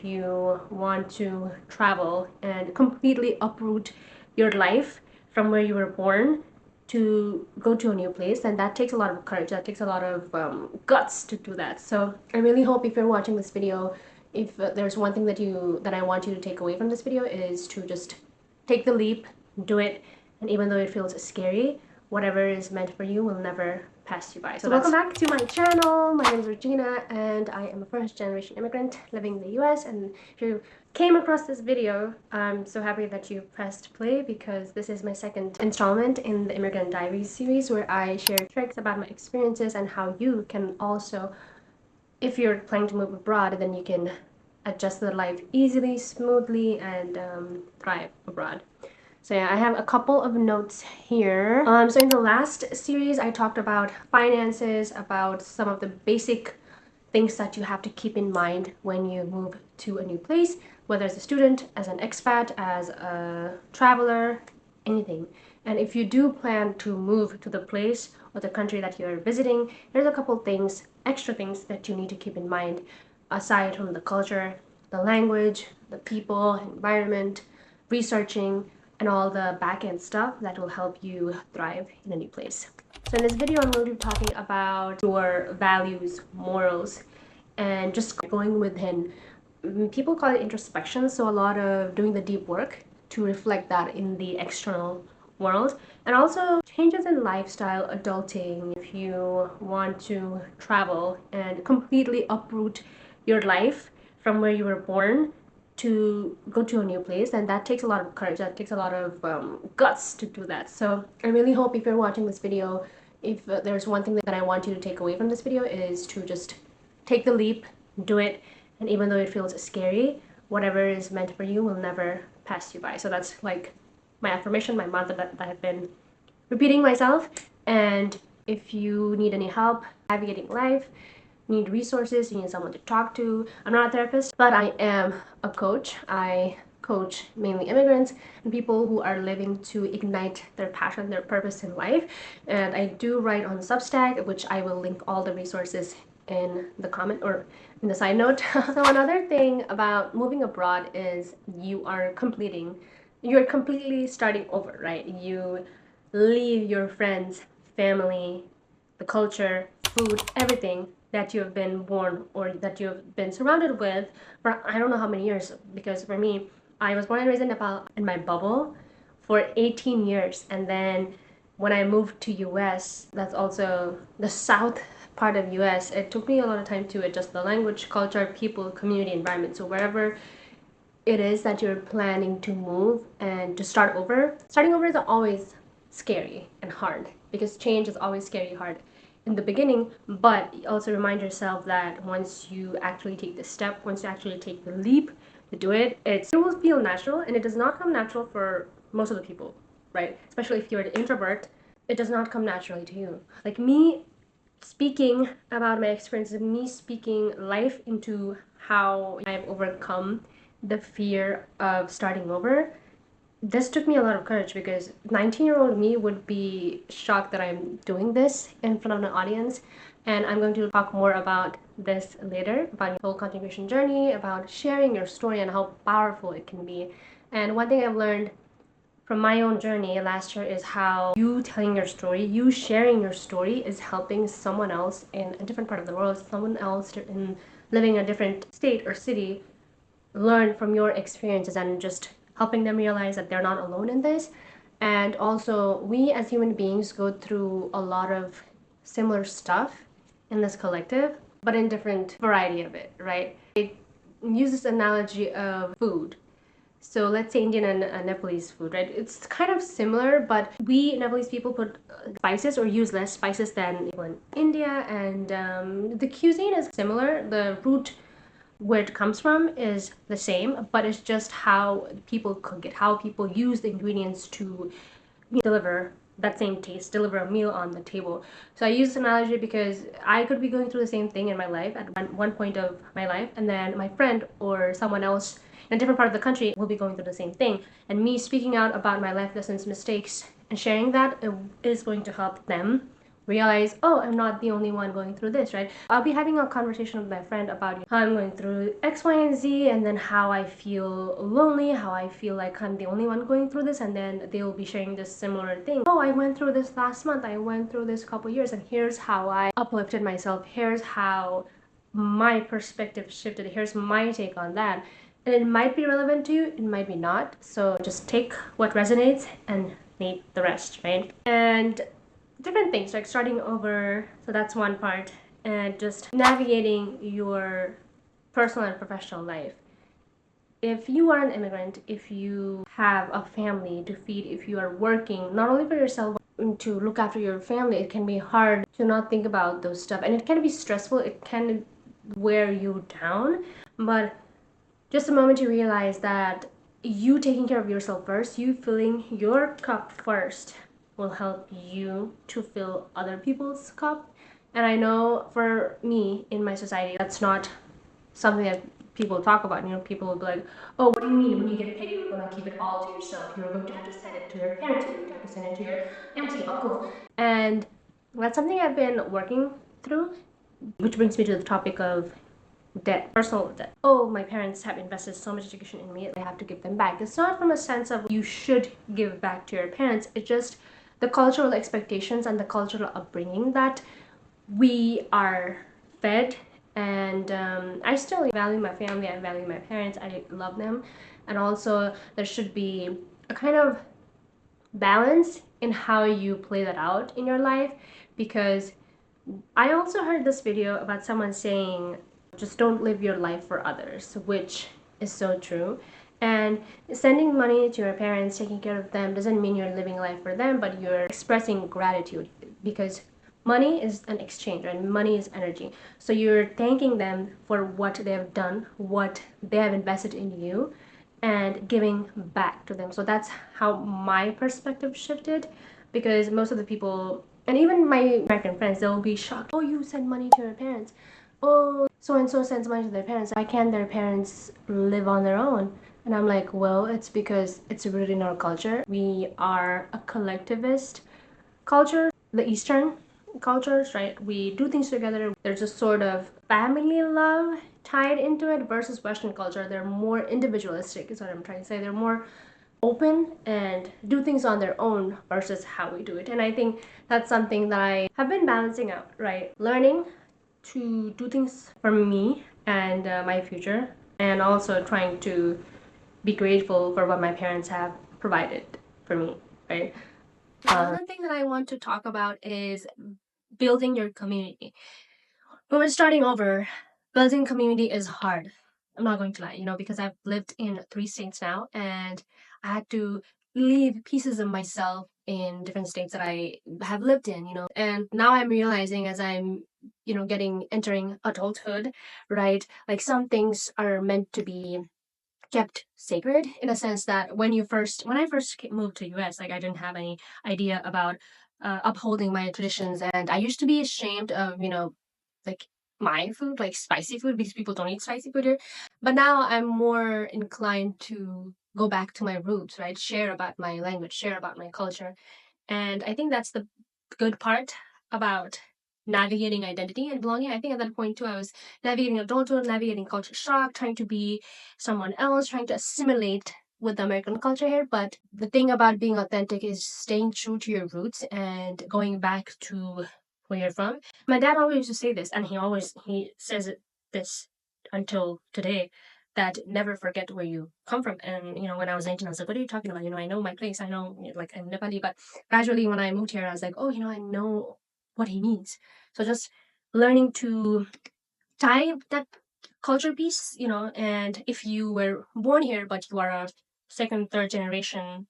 you want to travel and completely uproot your life from where you were born to go to a new place, and that takes a lot of courage, that takes a lot of guts to do that. So I really hope if you're watching this video, if there's one thing that I want you to take away from this video, is to just take the leap, do it, and even though it feels scary, whatever is meant for you will never pass you by. So welcome back to my channel. My name is Regina and I am a first-generation immigrant living in the US, and if you came across this video, I'm so happy that you pressed play, because this is my second installment in the Immigrant Diaries series, where I share tricks about my experiences and how you can also, if you're planning to move abroad, then you can adjust to the life easily, smoothly, and thrive abroad. So yeah, I have a couple of notes here. So in the last series, I talked about finances, about some of the basic things that you have to keep in mind when you move to a new place, whether as a student, as an expat, as a traveler, anything. And if you do plan to move to the place or the country that you're visiting, there's a couple things, extra things that you need to keep in mind, aside from the culture, the language, the people, environment, researching, and all the back-end stuff that will help you thrive in a new place. So in this video, I'm going to be talking about your values, morals, and just going within. People call it introspection, so a lot of doing the deep work to reflect that in the external world, and also changes in lifestyle, adulting. If you want to travel and completely uproot your life from where you were born to go to a new place, and that takes a lot of courage, that takes a lot of guts to do that. So I really hope if you're watching this video, if there's one thing that I want you to take away from this video, is to just take the leap, do it, and even though it feels scary, whatever is meant for you will never pass you by. So that's like my affirmation, my mantra that I've been repeating myself. And if you need any help navigating life, you need resources, you need someone to talk to. I'm not a therapist, but I am a coach. I coach mainly immigrants and people who are living to ignite their passion, their purpose in life. And I do write on Substack, which I will link all the resources in the comment or in the side note. So another thing about moving abroad is you're completely starting over, right? You leave your friends, family, the culture, food, everything that you have been born or that you have been surrounded with for I don't know how many years. Because for me, I was born and raised in Nepal in my bubble for 18 years, and then when I moved to US, that's also the south part of US, it took me a lot of time to adjust the language, culture, people, community, environment. So wherever it is that you're planning to move and to start over, starting over is always scary and hard, because change is always scary, hard in the beginning. But also remind yourself that once you actually take the step, once you actually take the leap to do it, it will feel natural, and it does not come natural for most of the people, right? Especially if you're an introvert, it does not come naturally to you. Like me speaking about my experiences, me speaking life into how I've overcome the fear of starting over, this took me a lot of courage, because 19-year-old me would be shocked that I'm doing this in front of an audience. And I'm going to talk more about this later, about your whole contribution journey, about sharing your story and how powerful it can be. And one thing I've learned from my own journey last year is how you telling your story, you sharing your story, is helping someone else in a different part of the world, someone else living in a different state or city, learn from your experiences, and just helping them realize that they're not alone in this. And also, we as human beings go through a lot of similar stuff in this collective, but in different variety of it, right? I use this analogy of food. So let's say Indian and Nepalese food, right? It's kind of similar, but we Nepalese people put spices or use less spices than people in India, and the cuisine is similar. The root where it comes from is the same, but it's just how people cook it, how people use the ingredients to deliver that same taste, deliver a meal on the table. So I use this analogy because I could be going through the same thing in my life at one point of my life, and then my friend or someone else in a different part of the country will be going through the same thing. And me speaking out about my life lessons, mistakes, and sharing that is going to help them realize, oh, I'm not the only one going through this, right? I'll be having a conversation with my friend about how I'm going through X, Y, and Z, and then how I feel lonely, how I feel like I'm the only one going through this, and then they'll be sharing this similar thing. Oh, I went through this last month, I went through this couple years, and here's how I uplifted myself, here's how my perspective shifted, here's my take on that. And it might be relevant to you, it might be not. So just take what resonates and leave the rest, right? And different things like starting over, so that's one part, and just navigating your personal and professional life. If you are an immigrant, if you have a family to feed, if you are working not only for yourself but to look after your family, it can be hard to not think about those stuff, and it can be stressful, it can wear you down. But just the moment you realize that you taking care of yourself first, you filling your cup first, will help you to fill other people's cup. And I know for me in my society, that's not something that people talk about. You know, people will be like, oh, what do you mean? When you get paid, you're going to keep it all to yourself. You're going to have to send it to your parents. You're going to have to send it to your auntie, uncle. And that's something I've been working through, which brings me to the topic of debt, personal debt. Oh, my parents have invested so much education in me, I have to give them back. It's not from a sense of you should give back to your parents, it's just the cultural expectations and the cultural upbringing that we are fed. And I still value my family, I value my parents, I love them. And also there should be a kind of balance in how you play that out in your life, because I also heard this video about someone saying, just don't live your life for others, which is so true. And sending money to your parents, taking care of them, doesn't mean you're living life for them, but you're expressing gratitude, because money is an exchange, and money is energy. So you're thanking them for what they have done, what they have invested in you, and giving back to them. So that's how my perspective shifted, because most of the people, and even my American friends, they'll be shocked. Oh, you send money to your parents. Oh, so and so sends money to their parents. Why can't their parents live on their own? And I'm like, well, it's because it's rooted in our culture. We are a collectivist culture, the Eastern cultures, right? We do things together. There's a sort of family love tied into it, versus Western culture. They're more individualistic, is what I'm trying to say. They're more open and do things on their own versus how we do it. And I think that's something that I have been balancing out, right? Learning to do things for me and my future, and also trying to be grateful for what my parents have provided for me, right? Another thing that I want to talk about is building your community. When we're starting over, building community is hard. I'm not going to lie, because I've lived in 3 states now, and I had to leave pieces of myself in different states that I have lived in. And now I'm realizing as I'm, entering adulthood, right? Like some things are meant to be kept sacred, in a sense that when I first moved to US, like I didn't have any idea about upholding my traditions, and I used to be ashamed of like my food, like spicy food, because people don't eat spicy food here. But now I'm more inclined to go back to my roots, right? Share about my language, share about my culture. And I think that's the good part about navigating identity and belonging. I think at that point too, I was navigating adulthood, navigating culture shock, trying to be someone else, trying to assimilate with the American culture here. But the thing about being authentic is staying true to your roots and going back to where you're from. My dad always used to say this, and he says this until today, that never forget where you come from. And when I was 19, I was like, what are you talking about? I know my place, I know, like, I'm Nepali. But gradually when I moved here, I was like, oh, I know what he means. So just learning to tie that culture piece, and if you were born here but you are a second, third generation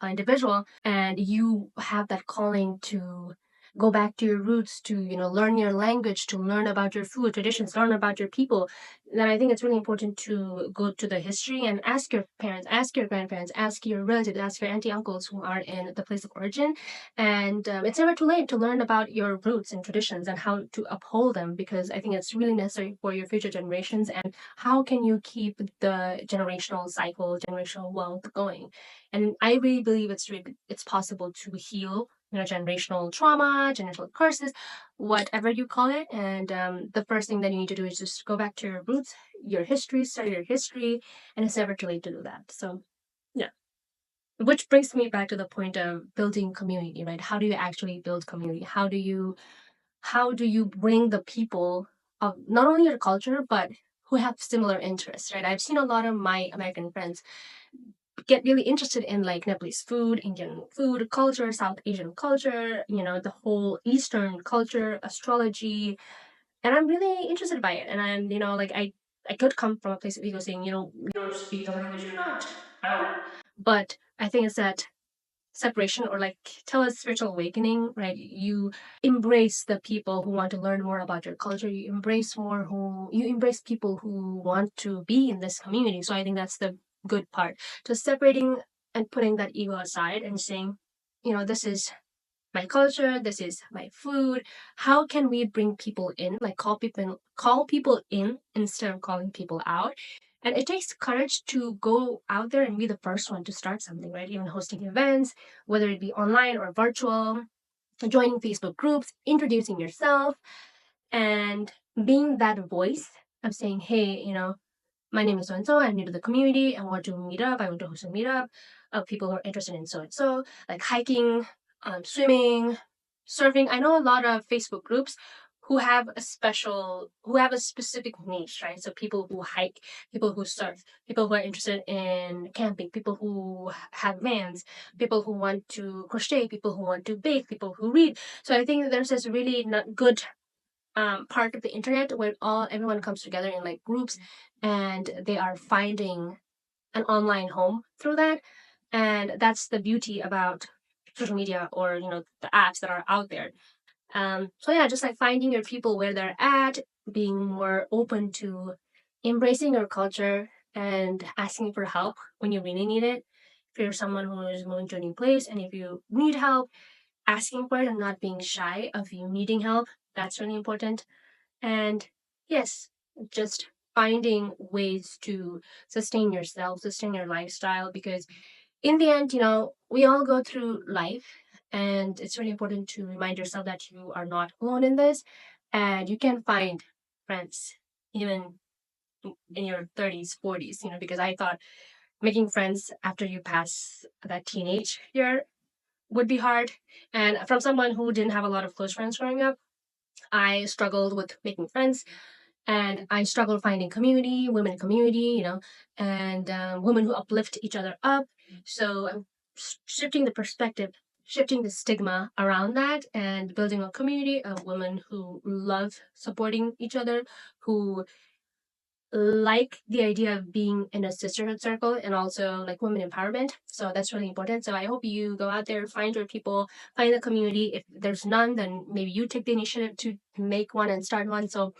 individual, and you have that calling to go back to your roots, to learn your language, to learn about your food traditions, learn about your people, then I think it's really important to go to the history and ask your parents, ask your grandparents, ask your relatives, ask your auntie, uncles who are in the place of origin. And it's never too late to learn about your roots and traditions and how to uphold them, because I think it's really necessary for your future generations. And how can you keep the generational cycle, generational wealth going? And I really believe it's possible to heal generational trauma, generational curses, whatever you call it. And the first thing that you need to do is just go back to your roots, your history, study your history, and it's never too late to do that. So, yeah. Which brings me back to the point of building community, right? How do you actually build community? How do you bring the people of not only your culture but who have similar interests, right? I've seen a lot of my American friends get really interested in like Nepalese food, Indian food culture, South Asian culture, the whole Eastern culture, astrology, and I'm really interested by it. And I'm, like I could come from a place of ego saying, you don't speak the language, you're not. I don't know. But I think it's that separation or like tell us spiritual awakening, right? You embrace the people who want to learn more about your culture. You embrace people who want to be in this community. So I think that's the good part. Just separating and putting that ego aside and saying, this is my culture, this is my food. How can we bring people in? Like call people in instead of calling people out. And it takes courage to go out there and be the first one to start something, right? Even hosting events, whether it be online or virtual, joining Facebook groups, introducing yourself, and being that voice of saying, hey, my name is so and so. I'm new to the community. I want to meet up. I want to host a meetup of people who are interested in so and so, like hiking, swimming, surfing. I know a lot of Facebook groups who have a specific niche, right? So people who hike, people who surf, people who are interested in camping, people who have vans, people who want to crochet, people who want to bake, people who read. So I think there's this really good part of the internet where everyone comes together in like groups and they are finding an online home through that. And that's the beauty about social media or the apps that are out there. So yeah, just like finding your people where they're at, being more open to embracing your culture and asking for help when you really need it. If you're someone who is moving to a new place and if you need help, asking for it and not being shy of you needing help, that's really important. And yes, just finding ways to sustain yourself, sustain your lifestyle, because in the end, we all go through life, and it's really important to remind yourself that you are not alone in this, and you can find friends even in your 30s, 40s, because I thought making friends after you pass that teenage year would be hard. And from someone who didn't have a lot of close friends growing up, I struggled with making friends and I struggle finding community, women community, and women who uplift each other up. So I'm shifting the perspective, shifting the stigma around that, and building a community of women who love supporting each other, who like the idea of being in a sisterhood circle and also like women empowerment. So that's really important. So I hope you go out there, find your people, find a community. If there's none, then maybe you take the initiative to make one and start one. So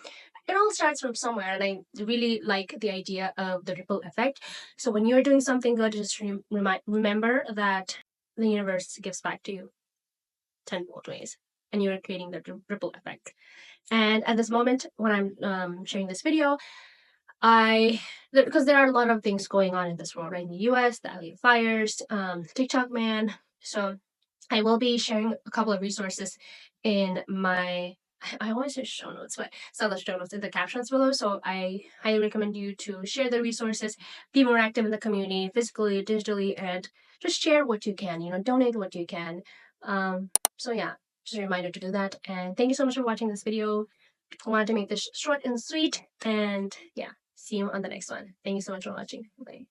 it all starts from somewhere, and I really like the idea of the ripple effect. So when you're doing something good, just remember that the universe gives back to you tenfold ways, and you're creating the ripple effect. And at this moment, when I'm sharing this video, because there are a lot of things going on in this world, right? In the U.S., the LA fires, TikTok man. So I will be sharing a couple of resources in my. I always say show notes, but it's not the show notes in the captions below. So I highly recommend you to share the resources, be more active in the community, physically, digitally, and just share what you can. Donate what you can. So yeah, just a reminder to do that. And thank you so much for watching this video. I wanted to make this short and sweet, and yeah, see you on the next one. Thank you so much for watching. Bye.